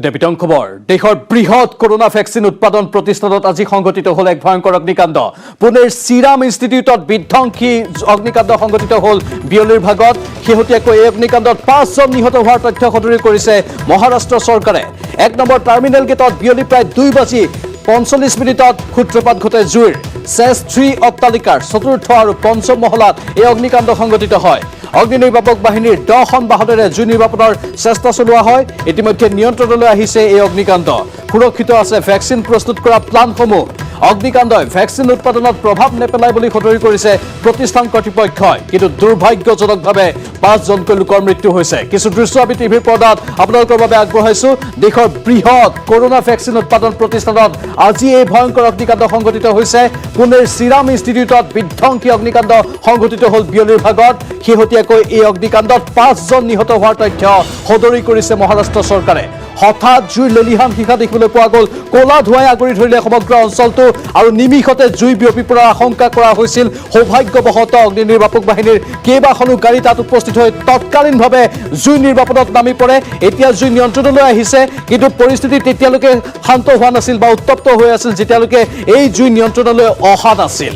এটা বিতং খবৰ দেশৰ বৃহৎ কৰোনা ভ্যাকচিন উৎপাদন প্ৰতিষ্ঠানত আজি সংঘটিত হল এক ভয়ংকৰ অগ্নিকাণ্ড পুনেৰ সিৰাম ইনষ্টিটিউটত বিধ্বংসী অগ্নিকাণ্ড সংঘটিত হল বিয়লিৰ ভাগত শেহতীয়াকৈ এই অগ্নিকাণ্ডত 5 জন নিহত হোৱাৰ তথ্য সদৰি কৰিছে মহাৰাষ্ট্ৰ চৰকাৰে এক নম্বৰ টাৰ্মিনেল গেটত বিয়লি প্ৰায় 2:45 মিনিটত সূত্ৰপাত ঘটে জুইৰ সেছ 3 অট্টালিকাৰ চতুৰ্থ আৰু পঞ্চম মহলাত এই অগ্নিকাণ্ড সংঘটিত হয় অগ্নি নিৰ্বাপক বাহিনীৰ 10খন বাহনেৰে জুই নিৰ্বাপনৰ চেষ্টা চলোৱা হয় ইতিমধ্যে নিয়ন্ত্ৰণলৈ আহিছে এই অগ্নিকাণ্ড সুৰক্ষিত আছে ভ্যাকচিন প্ৰস্তুত কৰা প্লাণ্টসমূহ অগ্নিকাণ্ডই ভ্যাকচিন উৎপাদনত প্ৰভাৱ নেপেলাই বুলি সদৰি কৰিছে প্ৰতিষ্ঠান কৰ্তৃপক্ষই কিন্তু দুৰ্ভাগ্যজনকভাৱে 5 জনকৈ লোকৰ মৃত্যু হৈছে কিছু দৃশ্য আমি টিভিৰ পৰ্দাত আপোনালোকৰ বাবে আগবঢ়াইছো দেশৰ বৃহৎ কৰোনা ভ্যাকচিন উৎপাদন প্ৰতিষ্ঠানত আজি এই ভয়ংকৰ অগ্নিকাণ্ড সংঘটিত হৈছে পুনেৰ সিৰাম ইনষ্টিটিউটত বিধ্বংসী অগ্নিকাণ্ড সংঘটিত হল বিয়লিৰ ভাগত শেহতীয়াকৈ এই অগ্নিকাণ্ডত 5 জন নিহত হোৱাৰ তথ্য সদৰি কৰিছে মহাৰাষ্ট্ৰ চৰকাৰে হঠাৎ জুইৰ লেলিহান শিখা দেখিবলৈ পোৱা গ'ল কোলা ধোঁৱাই আগুৰি ধৰিলে সমগ্ৰ অঞ্চলটো আৰু নিমিষতে জুই বিয়পি পৰাৰ আশংকা কৰা হৈছিল সৌভাগ্যবশতঃ অগ্নি নিৰ্বাপক বাহিনীৰ কেইবাখনো গাড়ী তাত উপস্থিত হৈ তৎকালীনভাৱে জুই নিৰ্বাপনত নামি পৰে এতিয়া জুই নিয়ন্ত্ৰণলৈ আহিছে কিন্তু পৰিস্থিতি তেতিয়ালৈকে শান্ত হোৱা নাছিল বা উত্তপ্ত হৈ আছিল যেতিয়ালৈকে এই জুই নিয়ন্ত্ৰণলৈ অহা নাছিল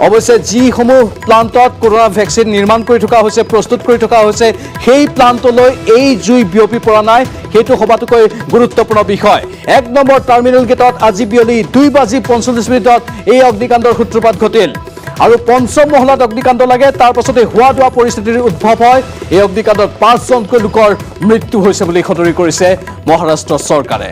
অৱশ্যে যিসমূহ প্লাণ্টত কৰোনা ভ্যাকচিন নিৰ্মাণ কৰি থকা হৈছে প্ৰস্তুত কৰি থকা হৈছে সেই প্লাণ্টলৈ এই জুই বিয়পি পৰা নাই সেইটো সবাতোকৈ গুৰুত্বপূৰ্ণ বিষয় এক নম্বৰ টাৰ্মিনেল গেটত আজি বিয়লি 2:45 মিনিটত এই অগ্নিকাণ্ডৰ সূত্ৰপাত ঘটিল আৰু পঞ্চম মহলাত অগ্নিকাণ্ড লাগে তাৰ পাছতে হোৱা দোৱা পৰিস্থিতিৰ উদ্ভৱ হয় এই অগ্নিকাণ্ডত 5 জনকৈ লোকৰ মৃত্যু হৈছে বুলি সদৰি কৰিছে মহাৰাষ্ট্ৰ চৰকাৰে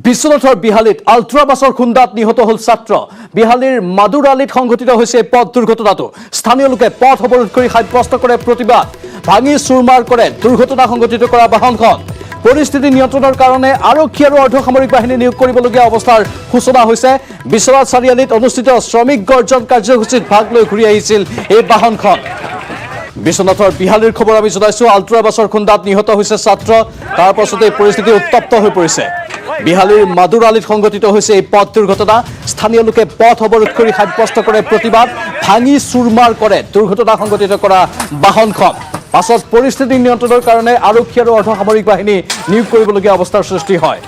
বিশ্বনাথৰ বিহালীত আল্ট্ৰা বাছৰ খুন্দাত নিহত হল ছাত্ৰ বিহালীৰ মাদুৰালীত সংঘটিত হৈছে পথ দুৰ্ঘটনাটো স্থানীয় লোকে পথ অৱৰোধ কৰি সাব্যস্ত কৰে প্ৰতিবাদ ভাঙি চুৰমাৰ কৰে দুৰ্ঘটনা সংঘটিত কৰা বাহনখন পৰিস্থিতি নিয়ন্ত্ৰণৰ কাৰণে আৰক্ষী আৰু অৰ্ধসামৰিক বাহিনী নিয়োগ কৰিবলগীয়া অৱস্থাৰ সূচনা হৈছে বিশ্বনাথ চাৰিআলিত অনুষ্ঠিত শ্ৰমিক গৰ্জন কাৰ্যসূচীত ভাগ লৈ ঘূৰি আহিছিল এই বাহনখন বিশ্বনাথৰ বিহালীৰ খবৰ আমি জনাইছো আল্ট্ৰা বাছৰ খুন্দাত নিহত হৈছে ছাত্ৰ তাৰ পাছতে পৰিস্থিতি উত্তপ্ত হৈ পৰিছে বিহালীৰ মাদুৰালীত সংঘটিত হৈছে এই পথ দুৰ্ঘটনা স্থানীয় লোকে পথ অৱৰোধ কৰি সাব্যস্ত কৰে প্ৰতিবাদ ভাঙি চুৰমাৰ কৰে দুৰ্ঘটনা সংঘটিত কৰা বাহনখন পাছত পৰিস্থিতি নিয়ন্ত্ৰণৰ কাৰণে আৰক্ষী আৰু অৰ্ধসামৰিক বাহিনী নিয়োগ কৰিবলগীয়া অৱস্থাৰ সৃষ্টি হয়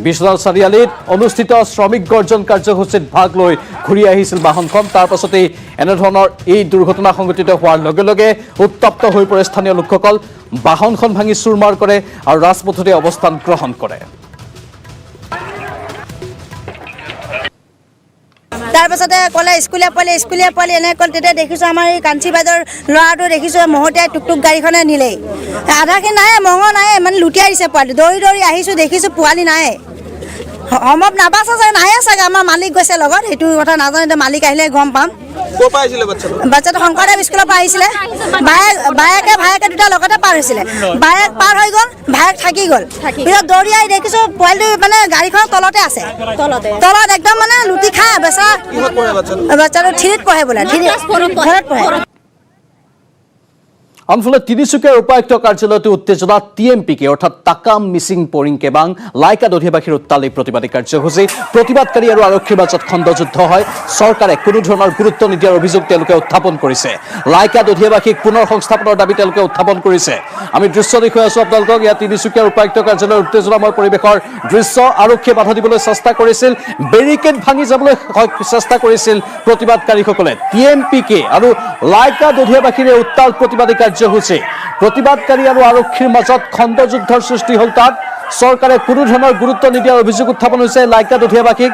বিশ্বনাথ চাৰিআলিত অনুষ্ঠিত শ্ৰমিক গৰ্জন কাৰ্যসূচীত ভাগ লৈ ঘূৰি আহিছিল বাহনখন তাৰ পাছতেই এনেধৰণৰ এই দুৰ্ঘটনা সংঘটিত হোৱাৰ লগে লগে উত্তপ্ত হৈ পৰে স্থানীয় লোকসকল বাহনখন ভাঙি চুৰমাৰ কৰে আৰু ৰাজপথতে অৱস্থান গ্ৰহণ কৰে তাৰ পাছতে ক'লে স্কুলীয়া পোৱালি এনে ক'ল তেতিয়া দেখিছোঁ আমাৰ এই কাঞ্চী বাইদেউৰ ল'ৰাটো দেখিছোঁ মহতিয়াই টুকটুক গাড়ীখনে নিলেই আধাখিনি নাই মঙহ নাই মানে লুটিয়াই দিছে পোৱালি দৌৰি দৌৰি আহিছোঁ দেখিছোঁ পোৱালি নাই সম্ভৱ নাবাচা চাগে নাহে চাগে আমাৰ মালিক গৈছে লগত সেইটো কথা নাজানো এতিয়া মালিক আহিলে গম পাম বাচ্চাটো শংকৰদেৱ স্কুলৰ পৰা আহিছিলে ভায়েকে দুটা লগতে পাৰ হৈছিলে ভায়েক পাৰ হৈ গ'ল ভায়েক থাকি গ'ল পিছত দৌৰি আহি দেখিছোঁ পোৱালিটো মানে গাড়ীখনৰ তলতে আছে তলত একদম মানে লুটি খাই বাচ্চাটো থ্ৰীত পঢ়ে বোলে ঘৰত পঢ়ে আনফালে তিনিচুকীয়াৰ উপায়ুক্ত কাৰ্যালয়তো উত্তেজনা টিএমপিকে অৰ্থাৎ তাকাম মিচিং পৰিং কেবাং লাইকা দধিয়াবাসীৰ উত্তালি প্ৰতিবাদী কাৰ্যসূচী প্ৰতিবাদকাৰী আৰু আৰক্ষীৰ মাজত খণ্ডযুদ্ধ হয় চৰকাৰে কোনো ধৰণৰ গুৰুত্ব নিদিয়াৰ অভিযোগ তেওঁলোকে উত্থাপন কৰিছে লাইকা দধিয়াবাসীক পুনৰ সংস্থাপনৰ দাবী তেওঁলোকে উত্থাপন কৰিছে আমি দৃশ্য দেখুৱাই আছো আপোনালোকক ইয়াত তিনিচুকীয়াৰ উপায়ুক্ত কাৰ্যালয়ৰ উত্তেজনাময় পৰিৱেশৰ দৃশ্য আৰক্ষীয়ে বাধা দিবলৈ চেষ্টা কৰিছিল বেৰিকেড ভাঙি যাবলৈ চেষ্টা কৰিছিল প্ৰতিবাদকাৰীসকলে টিএমপিকে আৰু লাইকা দধিয়াবাসীৰে উত্তাল প্ৰতিবাদী কাৰ্যসূচী প্ৰতিবাদকাৰী আৰু আৰক্ষীৰ মাজত খণ্ডযুদ্ধৰ সৃষ্টি হ'ল তাত চৰকাৰে কোনো ধৰণৰ গুৰুত্ব নিদিয়াৰ অভিযোগ উত্থাপন হৈছে লাইকা দধিয়াবাসীক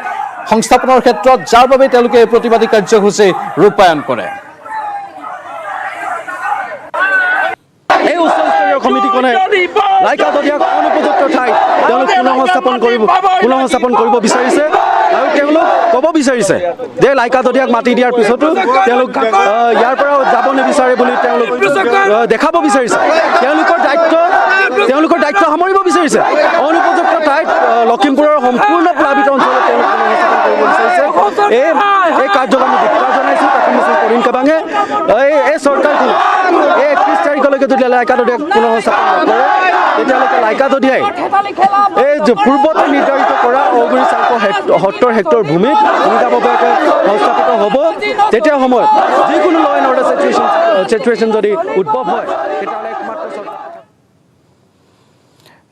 সংস্থাপনৰ ক্ষেত্ৰত যাৰ বাবে তেওঁলোকে এই প্ৰতিবাদী কাৰ্যসূচী ৰূপায়ণ কৰে এই উচ্চস্তৰীয় সমিতিখনে লাইকা দধিয়াক অনুপযুক্ত ঠাইত তেওঁলোক পুনঃস্থাপন কৰিব বিচাৰিছে আৰু তেওঁলোক ক'ব বিচাৰিছে যে লাইকা দধিয়াক মাতি দিয়াৰ পিছতো তেওঁলোক ইয়াৰ পৰা যাব নিবিচাৰে বুলি তেওঁলোক দেখাব বিচাৰিছে তেওঁলোকৰ দায়িত্ব সামৰিব বিচাৰিছে অনুপযুক্ত ঠাইত লখিমপুৰৰ সম্পূৰ্ণ প্লাবিত অঞ্চলত তেওঁলোক পুনঃস্থাপন কৰিব বিচাৰিছে এই কাৰ্যক্ৰম ধিক্কাৰ জনাইছোঁ তাকাম মিচিং পৰিং কেবাঙে এই চৰকাৰখনে এই 31 তাৰিখলৈকে যদি লাইকা দধিয়াক পুনঃস্থাপন নকৰে তেতিয়ালৈকে লাইকা দধিয়াই এই পূৰ্বতে নিৰ্ধাৰিত কৰা অগুৰি 70 হেক্টৰ ভূমিত নিজাববীয়াকৈ সংস্থাপিত হ'ব তেতিয়া সময়ত যিকোনো ল এণ্ড অৰ্ডাৰ চিটুৱেশ্যন যদি উদ্ভৱ হয় তেতিয়াহ'লে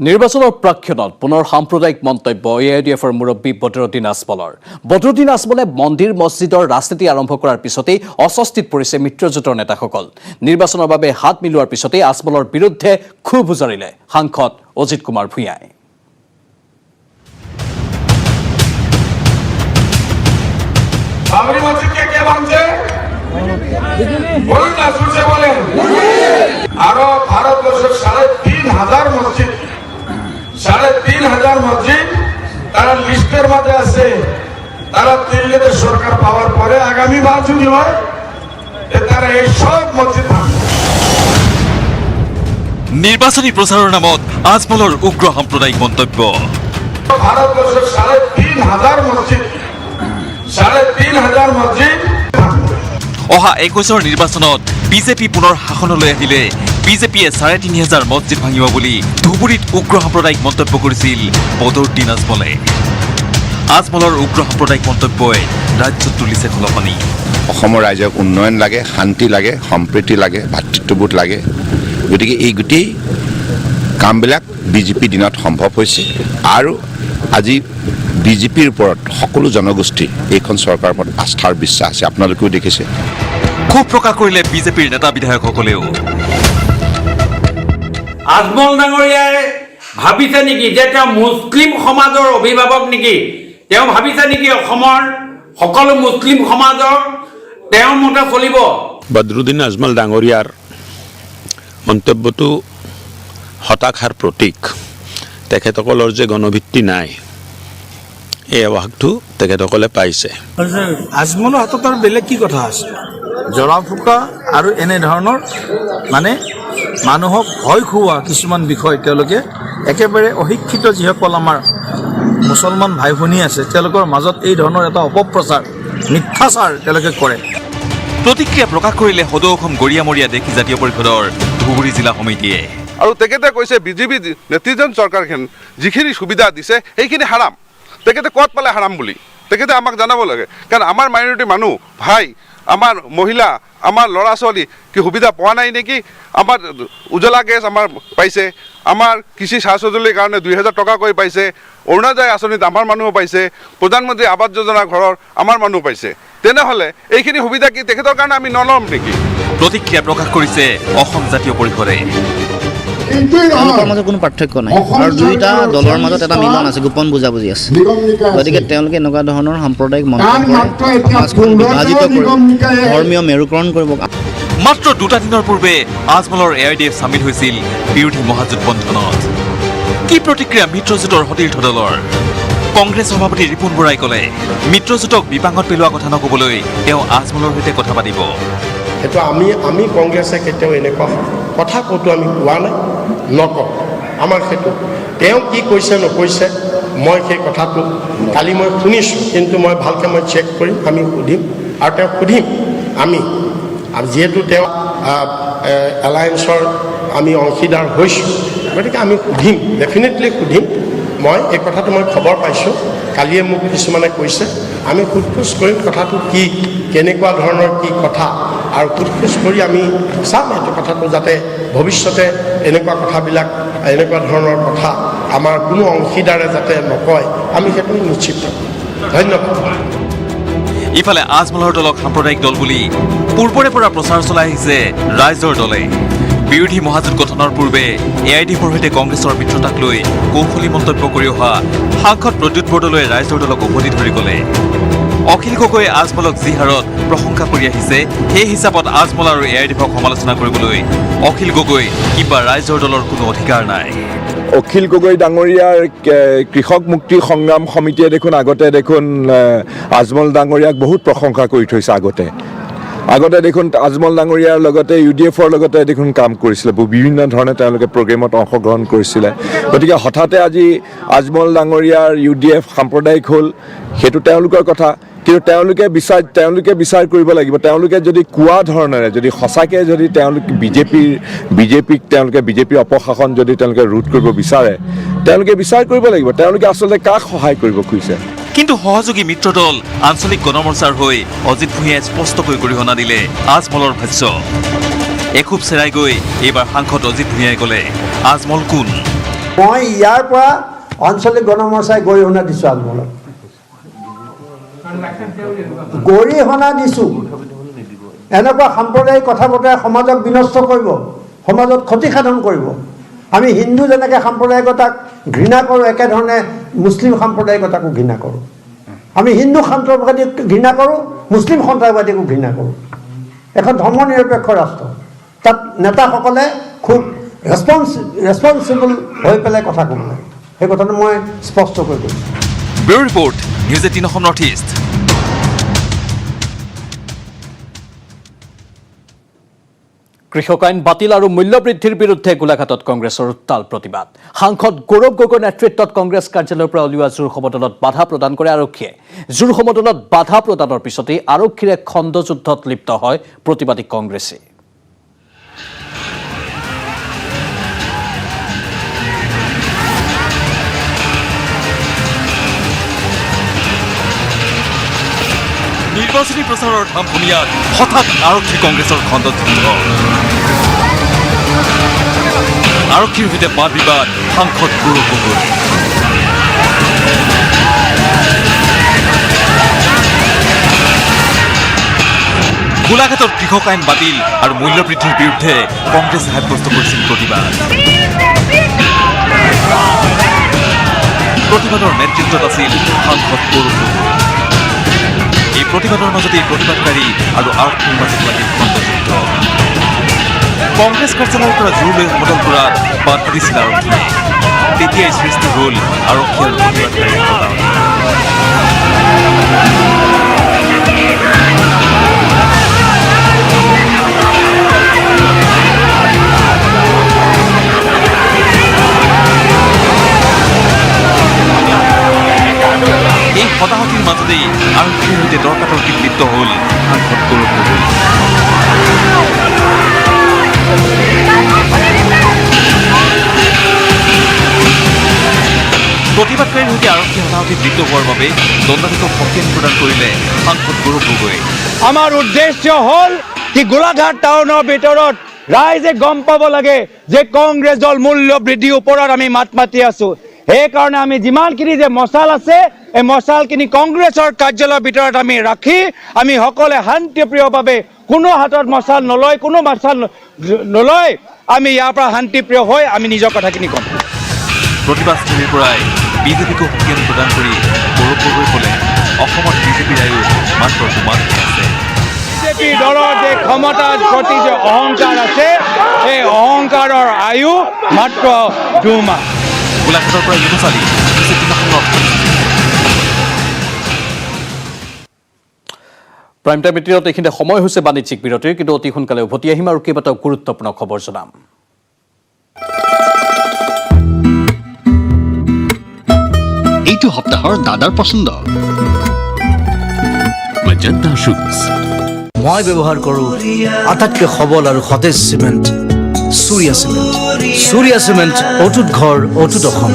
নিৰ্বাচনৰ প্ৰাক্ষণত পুনৰ সাম্প্ৰদায়িক মন্তব্য AIDFৰ মুৰব্বী বদৰুদ্দিন আজমলৰ। বদৰুদ্দিন আজমলে মন্দিৰ মছজিদৰ ৰাজনীতি আৰম্ভ কৰাৰ পিছতেই অস্বস্তিত পৰিছে মিত্ৰজোঁটৰ নেতাসকল। নিৰ্বাচনৰ বাবে হাত মিলোৱাৰ পিছতেই আজমলৰ বিৰুদ্ধে ক্ষোভ উজাৰিলে সাংসদ অজিত কুমাৰ ভূঞাই। বাবরি মসজিদকে কে ভাঙছে বলুন না, শুনছে বলেন। আরো ভারতবর্ষের ৩,৫০০ মসজিদ, ৩,৫০০ মসজিদ তারা লিস্টের মধ্যে আছে। তারা দিল্লিতে সরকার পাওয়ার পরে আগামী বার যদি হয় তারা এই সব মসজিদ ভাঙবে। নিৰ্বাচনী প্ৰচাৰৰ নামত আজমলৰ উগ্ৰ সাম্প্ৰদায়িক মন্তব্য। ভাৰতবৰ্ষেৰ ৩,৫০০ মসজিদ, ৩,৫০০ মসজিদ অহা ২১ৰ নিৰ্বাচনত বিজেপি পুনৰ শাসনলৈ আহিলে বিজেপিয়ে ৩,৫০০ মছজিদ ভাঙিব বুলি ধুবুৰীত উগ্ৰ সাম্প্ৰদায়িক মন্তব্য কৰিছিল বদৰুদ্দিন আজমলে। আজমলৰ উগ্ৰ সাম্প্ৰদায়িক মন্তব্যই ৰাজ্যত তুলিছে খলপানী। অসমৰ ৰাইজক উন্নয়ন লাগে, শান্তি লাগে, সম্প্ৰীতি লাগে, ভাতৃত্ববোধ লাগে। গতিকে এই গোটেই কামবিলাক বিজেপিৰ দিনত সম্ভৱ হৈছে আৰু আজি বিজেপিৰ ওপৰত সকলো জনগোষ্ঠী এইখন চৰকাৰৰ ওপৰত আস্থাৰ বিশ্বাস আছে। আপোনালোকেও দেখিছে। ক্ষোভ প্ৰকাশ কৰিলে বিজেপিৰ নেতা বিধায়কসকলেও। আজমল ডাঙৰীয়াই ভাবিছে নেকি যে তেওঁ মুছলিম সমাজৰ অভিভাৱক নেকি? তেওঁ ভাবিছে নেকি অসমৰ সকলো মুছলিম সমাজৰ তেওঁৰ মতে চলিব? বদৰুদ্দিন আজমল ডাঙৰীয়াৰ মন্তব্যটো হতাশাৰ প্ৰতীক। তেখেতসকলৰ যে গণভিত্তি নাই এই আৱাসটো তেখেতসকলে পাইছে। আজমলৰ হাতত আৰু বেলেগ কি কথা আছে? জৰা ফুকা আৰু এনেধৰণৰ মানে মানুহক ভয় খুওৱা কিছুমান বিষয় তেওঁলোকে একেবাৰে অশিক্ষিত যিসকল আমাৰ মুছলমান ভাই ভনী আছে তেওঁলোকৰ মাজত এই ধৰণৰ এটা অপপ্ৰচাৰ, মিথ্যাচাৰ তেওঁলোকে কৰে। প্ৰতিক্ৰিয়া প্ৰকাশ কৰিলে সদৌ অসম গৰিয়ামৰীয়া দেশী জাতীয় পৰিষদৰ ধুবুৰী জিলা সমিতিয়ে। আৰু তেখেতে কৈছে বিজেপি নেতৃত্বাধীন চৰকাৰখন যিখিনি সুবিধা দিছে সেইখিনি হাৰাম। তেখেতে ক'ত পালে হাৰাম বুলি তেখেতে আমাক জনাব লাগে। কাৰণ আমাৰ মাইনৰিটি মানুহ, ভাই, আমাৰ মহিলা, আমাৰ ল'ৰা ছোৱালী কি সুবিধা পোৱা নাই নেকি? আমাৰ উজ্বলা গেছ আমাৰ পাইছে, আমাৰ কৃষি সা সঁজুলিৰ কাৰণে ২,০০০ টকাকৈ পাইছে, অৰুণোদয় আঁচনিত আমাৰ মানুহ পাইছে, প্ৰধানমন্ত্ৰী আৱাস যোজনা ঘৰৰ আমাৰ মানুহ পাইছে। তেনেহ'লে এইখিনি সুবিধা কি তেখেতৰ কাৰণে আমি নল'ম নেকি? প্ৰতিক্ৰিয়া প্ৰকাশ কৰিছে অসম জাতীয় পৰিষদে। তেওঁলোকৰ মাজত কোনো পাৰ্থক্য নাই আৰু দুয়োটা দলৰ মাজত এটা মিলন আছে, গোপন বুজাবুজি আছে। গতিকে তেওঁলোকে এনেকুৱা ধৰণৰ সাম্প্ৰদায়িক মন্তব্য কৰে, সমাজখন বিভাজিত কৰিব, ধৰ্মীয় মেৰুকৰণ কৰিব। মাত্ৰ ২টা দিনৰ পূৰ্বে আজমলৰ AIDF চামিল হৈছিল বিৰোধী মহাজোঁট বন্ধনত। কি প্ৰতিক্ৰিয়া মিত্ৰজোঁটৰ সতীৰ্থ দলৰ? কংগ্ৰেছ সভাপতি ৰিপুণ বৰাই ক'লে মিত্ৰজোঁটক বিপাঙত পেলোৱা কথা নক'বলৈ তেওঁ আজমলৰ সৈতে কথা পাতিব। সেইটো আমি কংগ্ৰেছে কেতিয়াও এনেকুৱা কথা ক'তো আমি কোৱা নাই, নকওঁ। আমাৰ সেইটো তেওঁ কি কৈছে নকৈছে মই সেই কথাটো কালি মই শুনিছোঁ, কিন্তু মই ভালকৈ মই চেক কৰিম, আমি সুধিম আৰু তেওঁক সুধিম। আমি যিহেতু তেওঁ এলায়েন্সৰ আমি অংশীদাৰ হৈছোঁ, গতিকে আমি সুধিম, ডেফিনেটলি সুধিম। মই এই কথাটো মই খবৰ পাইছোঁ, কালিয়ে মোক কিছুমানে কৈছে। আমি সোধপোছ কৰিম কথাটো কি, কেনেকুৱা ধৰণৰ কি কথা, আৰু সোধপোছ কৰি আমি চাম এইটো কথাটো যাতে ভৱিষ্যতে এনেকুৱা কথাবিলাক, এনেকুৱা ধৰণৰ কথা আমাৰ কোনো অংশীদাৰে যাতে নকয়, আমি সেইটো নিশ্চিত। ধন্যবাদ। ইফালে আজমলৰ দলক সাম্প্ৰদায়িক দল বুলি পূৰ্বৰে পৰা প্ৰচাৰ চলাই আহিছে ৰাইজৰ দলে। বিৰোধী মহাজোঁট গঠনৰ পূৰ্বে AIDFৰ সৈতে কংগ্ৰেছৰ মিত্ৰতাক লৈ কৌশলী মন্তব্য কৰি অহা সাংসদ প্ৰদ্যুৎ বৰদলৈয়ে ৰাইজৰ দলক উভতি ধৰি ক'লে অখিল গগৈয়ে আজমলক যি হাৰত প্ৰশংসা কৰি আহিছে সেই হিচাপত আজমল আৰু AIDFক সমালোচনা কৰিবলৈ অখিল গগৈ কিংবা ৰাইজৰ দলৰ কোনো অধিকাৰ নাই। অখিল গগৈ ডাঙৰীয়াৰ কৃষক মুক্তি সংগ্ৰাম সমিতিয়ে দেখোন আগতে দেখোন আজমল ডাঙৰীয়াক বহুত প্ৰশংসা কৰি থৈছে। আগতে দেখোন আজমল ডাঙৰীয়াৰ লগতে UDFৰ লগতে দেখোন কাম কৰিছিলে, বিভিন্ন ধৰণে তেওঁলোকে প্ৰগ্ৰেমত অংশগ্ৰহণ কৰিছিলে। গতিকে হঠাতে আজি আজমল ডাঙৰীয়াৰ UDF সাম্প্ৰদায়িক হ'ল, সেইটো তেওঁলোকৰ কথা। কিন্তু তেওঁলোকে বিচাৰ কৰিব লাগিব। তেওঁলোকে যদি কোৱা ধৰণেৰে যদি সঁচাকৈ যদি তেওঁলোকে বিজেপিৰ অপশাসন যদি তেওঁলোকে ৰোধ কৰিব বিচাৰে, তেওঁলোকে বিচাৰ কৰিব লাগিব তেওঁলোকে আচলতে কাক সহায় কৰিব খুজিছে। কিন্তু সহযোগী মিত্ৰদল আঞ্চলিক গণমৰ্চাৰ হৈ অজিত ভূঞাই স্পষ্টকৈ গৰিহণা দিলে আজমলৰ ভাষ্য। এখোপ চেৰাই গৈ এইবাৰ সাংসদ অজিত ভূঞাই ক'লে আজমল কোন? মই ইয়াৰ পৰা আঞ্চলিক গণমৰ্চাই গৰিহণা দিছোঁ আজমলক, গৰিহণা দিছোঁ। এনেকুৱা সাম্প্ৰদায়িক কথা বতৰাই সমাজক বিনষ্ট কৰিব, সমাজত ক্ষতিসাধন কৰিব। আমি হিন্দু যেনেকৈ সাম্প্ৰদায়িকতাক ঘৃণা কৰোঁ, একেধৰণে মুছলিম সাম্প্ৰদায়িকতাকো ঘৃণা কৰোঁ। আমি হিন্দু সন্ত্ৰাসবাদীক ঘৃণা কৰোঁ, মুছলিম সন্ত্ৰাসবাদীকো ঘৃণা কৰোঁ। এখন ধৰ্ম নিৰপেক্ষ ৰাষ্ট্ৰ, তাত নেতাসকলে খুব ৰেছপনচিবল হৈ পেলাই কথা ক'ব লাগে। সেই কথাটো মই স্পষ্ট কৰি কৈছোঁ। Bureau report, news 18 Assam north east. কৃষক আইন বাতিল আৰু মূল্যবৃদ্ধিৰ বিৰুদ্ধে গোলাঘাটত কংগ্ৰেছৰ উত্তাল প্ৰতিবাদ। সাংসদ গৌৰৱ গগৈৰ নেতৃত্বত কংগ্ৰেছ কাৰ্যালয়ৰ পৰা উলিওৱা জোৰ সমদলত বাধা প্ৰদান কৰে আৰক্ষীয়ে। জোৰ সমদলত বাধা প্ৰদানৰ পিছতেই আৰক্ষীৰ এক খণ্ডযুদ্ধত লিপ্ত হয় প্ৰতিবাদী কংগ্ৰেছে। নিৰ্বাচনী প্ৰচাৰৰ ধামখুমীয়াত হঠাৎ আৰক্ষী কংগ্ৰেছৰ খণ্ডযুদ্ধ। আৰক্ষীৰ সৈতে বাদ বিবাদ সাংসদ গৌৰৱ গগৈ। গোলাঘাটত কৃষক আইন বাতিল আৰু মূল্যবৃদ্ধিৰ বিৰুদ্ধে কংগ্ৰেছে সাব্যস্ত কৰিছিল প্ৰতিবাদ। প্ৰতিবাদৰ নেতৃত্বত আছিল সাংসদ গৌৰৱ গগৈ। এই প্ৰতিবাদৰ মাজতে প্ৰতিবাদকাৰী আৰু আৰক্ষীৰ মাজত লাগিল খণ্ডযুদ্ধ। কংগ্ৰেছ কাৰ্যালয়ৰ পৰা জোৰ লৈ সমদল কৰাত বাধা দিছিল আৰক্ষীয়ে। তেতিয়াই সৃষ্টি হ'ল আৰক্ষী আৰু প্ৰতিবাদকাৰীৰ সংঘাত। এই হতাহতিৰ মাজতেই আৰক্ষীৰ সৈতে তৰ্কাতৰ্কিত লিপ্ত হ'ল সাংসদ গৌৰৱ গগৈ। প্ৰতিবাদকাৰীৰ সৈতে আৰক্ষী হতাহতিত লিপ্ত হোৱাৰ বাবে দণ্ডাধীশক সকিয়ানি প্ৰদান কৰিলে সাংসদ গৌৰৱ গগৈ। আমাৰ উদ্দেশ্য হ'ল কি গোলাঘাট টাউনৰ ভিতৰত ৰাইজে গম পাব লাগে যে কংগ্ৰেছ দল মূল্য বৃদ্ধিৰ ওপৰত আমি মাত মাতি আছোঁ। সেইকাৰণে আমি যিমানখিনি যে মচাল আছে, এই মচালখিনি কংগ্ৰেছৰ কাৰ্যালয়ৰ ভিতৰত আমি ৰাখি আমি সকলোৱে শান্তিপ্ৰিয়ভাৱে কোনো হাতত মচাল নলয়, কোনো মচাল নলয়, আমি ইয়াৰ পৰা শান্তিপ্ৰিয় হৈ আমি নিজৰ কথাখিনি ক'ম। প্ৰতিবাদস্থলীৰ পৰাই বিজেপিকো সকিয়ানি প্ৰদান কৰি গৌৰৱ গগৈ ক'লে অসমত বিজেপিৰ আয়ু মাত্ৰ 2 মাহ আছে। বিজেপি দলৰ যে ক্ষমতাৰ প্ৰতি যে অহংকাৰ আছে, সেই অহংকাৰৰ আয়ু মাত্ৰ 2 মাহ। গোলাঘাটৰ পৰা ইউনুচালি প্ৰাইম টাইম মিটিৰত এইখিনিতে সময় হৈছে বাণিজ্যিক বিৰতিৰ, কিন্তু অতি সোনকালে উভতি আহিম আৰু কেইবাটাও গুৰুত্বপূৰ্ণ খবৰ জনাম। এইটো সপ্তাহৰ দাদাৰ পছন্দ মজন্তা শুজ। মই ব্যৱহাৰ কৰোঁ আটাইতকৈ সবল আৰু সতেজ cement Surya cement. Surya cement, অটুট ঘৰ, অটুট অসম।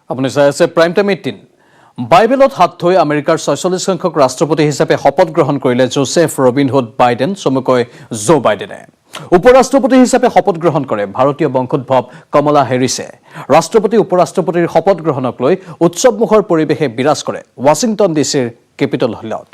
আপুনি চাই আছে প্ৰাইম টাইম 18। বাইবেলত হাত থৈ আমেৰিকাৰ 46 সংখ্যক ৰাষ্ট্ৰপতি হিচাপে শপত গ্ৰহণ কৰিলে জোচেফ ৰবিনহুড বাইডেন, চমুকৈ জো বাইডেনে। উপৰাষ্ট্ৰপতি হিচাপে শপত গ্ৰহণ কৰে ভাৰতীয় বংশোদ্ভৱ কমলা হেৰিছে। ৰাষ্ট্ৰপতি উপৰাষ্ট্ৰপতিৰ শপত গ্ৰহণক লৈ উৎসৱমুখৰ পৰিৱেশে বিৰাজ কৰে ৱাশ্বিংটন ডিচিৰ কেপিটল হিলত।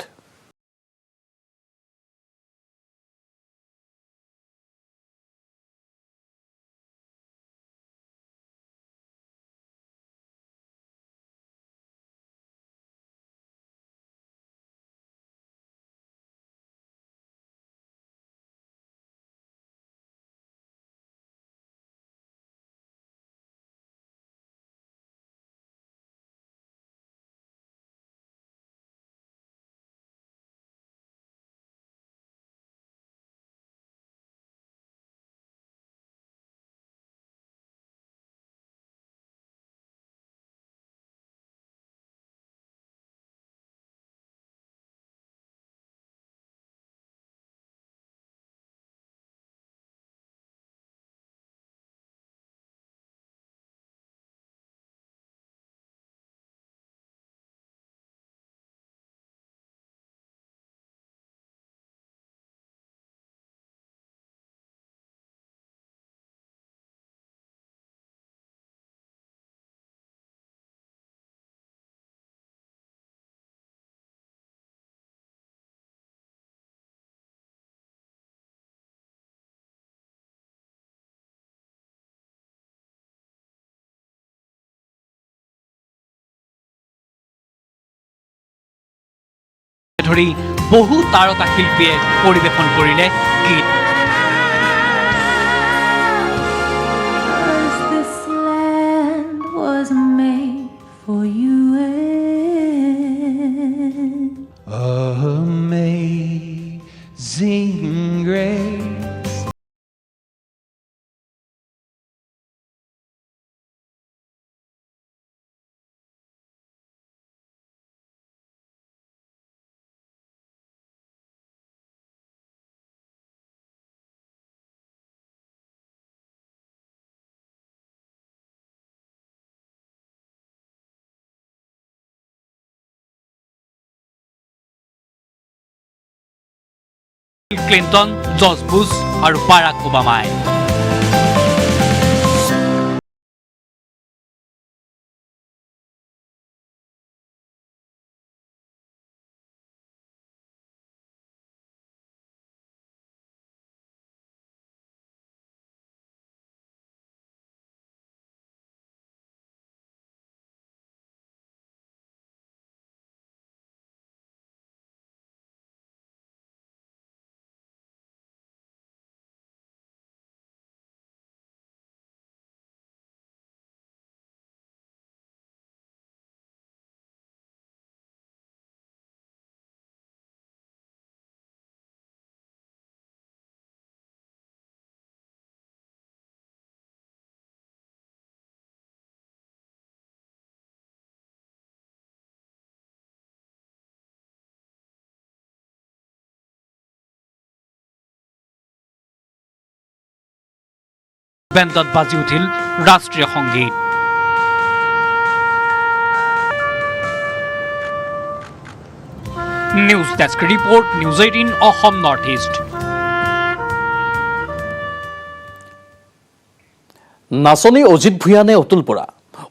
ধৰি বহু তাৰকা শিল্পীয়ে পৰিৱেশন কৰিলে গীত। ক্লিণ্টন, জৰ্জ বুছ আৰু বাৰাক ওবামাই। বেণ্ডত বাজি উঠিল ৰাষ্ট্ৰীয় সংগীত। News desk report, news 18 Assam north east. নাচনী অজিত ভূঞা নে অতুল বৰা?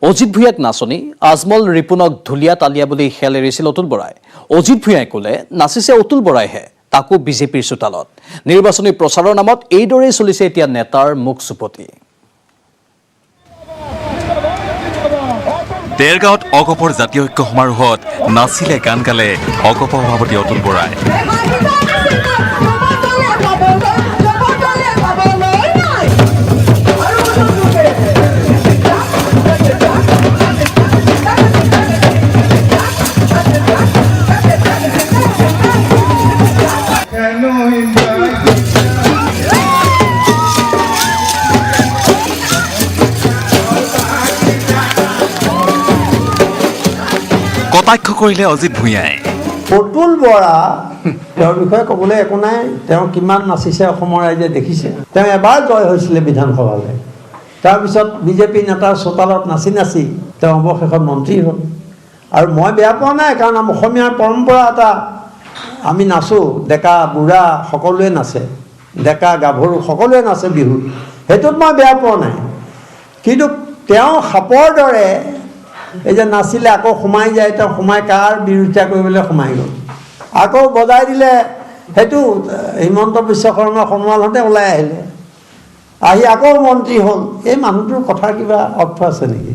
অজিত ভূঞাক নাচনী, আজমল ৰিপুণক ঢুলীয়া তালিয়া বুলি খেল এৰিছিল অতুল বৰাই। অজিত ভূঞাই ক'লে নাচিছে অতুল বৰাইহে, তাকো বিজেপিৰ চোতালত। নিৰ্বাচনী প্ৰচাৰৰ নামত এইদৰেই চলিছে এতিয়া নেতাৰ মুখ চুপতি। দেৰগাঁৱত অগপৰ জাতীয় ঐক্য সমাৰোহত নাচিলে গান গালে অগপ সভাপতি অতুল বৰাই। কটাক্ষ কৰিলে অজিত ভূঞাই। অতুল বৰা তেওঁৰ বিষয়ে ক'বলৈ একো নাই, তেওঁ কিমান নাচিছে অসমৰ ৰাইজে দেখিছে। তেওঁ এবাৰ জয় হৈছিলে বিধানসভালৈ, তাৰপিছত বিজেপি নেতাৰ চোতালত নাচি নাচি তেওঁ অৱশেষত মন্ত্ৰী হ'ল। আৰু মই বেয়া পোৱা নাই, কাৰণ অসমীয়াৰ পৰম্পৰা এটা, আমি নাচোঁ, ডেকা বুঢ়া সকলোৱে নাচে, ডেকা গাভৰু সকলোৱে নাচে বিহুত, সেইটোত মই বেয়া পোৱা নাই। কিন্তু তেওঁ সাপৰ দৰে এই যে নাচিলে আকৌ সোমাই যায়, তেওঁ সোমাই কাৰ বিৰোধিতা কৰিবলৈ সোমাই গ'ল, আকৌ বজাই দিলে, সেইটো হিমন্ত বিশ্ব শৰ্মা সোণোৱাল হওঁতে ওলাই আহিলে, আহি আকৌ মন্ত্ৰী হ'ল। এই মানুহটোৰ কথাৰ কিবা অৰ্থ আছে নেকি?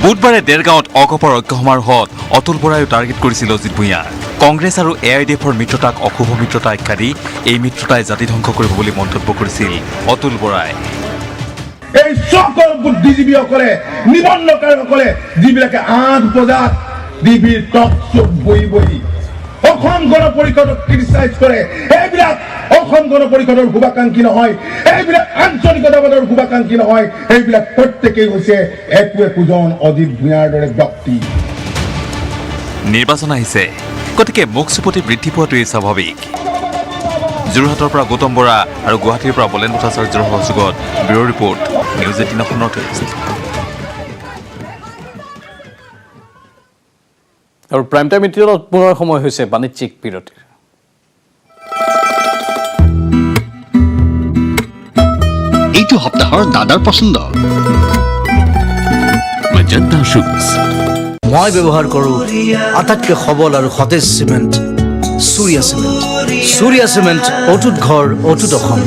বুধবাৰে দেৰগাঁৱত অগপৰ ঐক্য সমাৰোহত অতুল বৰায়ো টাৰ্গেট কৰিছিল অজিত ভূঞা। কংগ্ৰেছ আৰু AIDFৰ মিত্ৰতাক অশুভ মিত্ৰতা আখ্যা দি এই মিত্ৰতাই জাতি ধ্বংস কৰিব বুলি মন্তব্য কৰিছিল অতুল বৰাই। এই সকল বুদ্ধিজীৱীসকলে, নিবন্ধকাৰসকলে, যিবিলাকে 8 বজাত টিভিৰ টক শ্ব'ত বহি বহি অসম গণ পৰিষদক ক্ৰিটিচাইজ কৰে, এইবিলাক অসম গণ পৰিষদৰ শুভাকাংক্ষী নহয়, এইবিলাক আঞ্চলিকতাবাদৰ শুভাকাংক্ষী নহয়, এইবিলাক প্ৰত্যেকেই হৈছে একোজন অজিত ভূঞাৰ দৰে ব্যক্তি। নিৰ্বাচন আহিছে, গতিকে মুখ চুপতি বৃদ্ধি পোৱাটোৱেই স্বাভাৱিক। যোৰহাটৰ পৰা গৌতম বৰা আৰু গুৱাহাটীৰ পৰা বলেন ভট্টাচাৰ্যৰ সহযোগত bureau report, news 18 Assam north east. আৰু প্ৰাইম টাইম ইণ্টাৰভিউত পুনৰ সময় হৈছে বাণিজ্যিক বিৰতিৰ। এইটো সপ্তাহৰ দাদাৰ পছন্দ মেজেণ্টা শুজ। মই ব্যৱহাৰ কৰোঁ আটাইতকৈ সবল আৰু সতেজ cement, Surya cement. Surya cement, অটুট ঘৰ, অটুট অসম।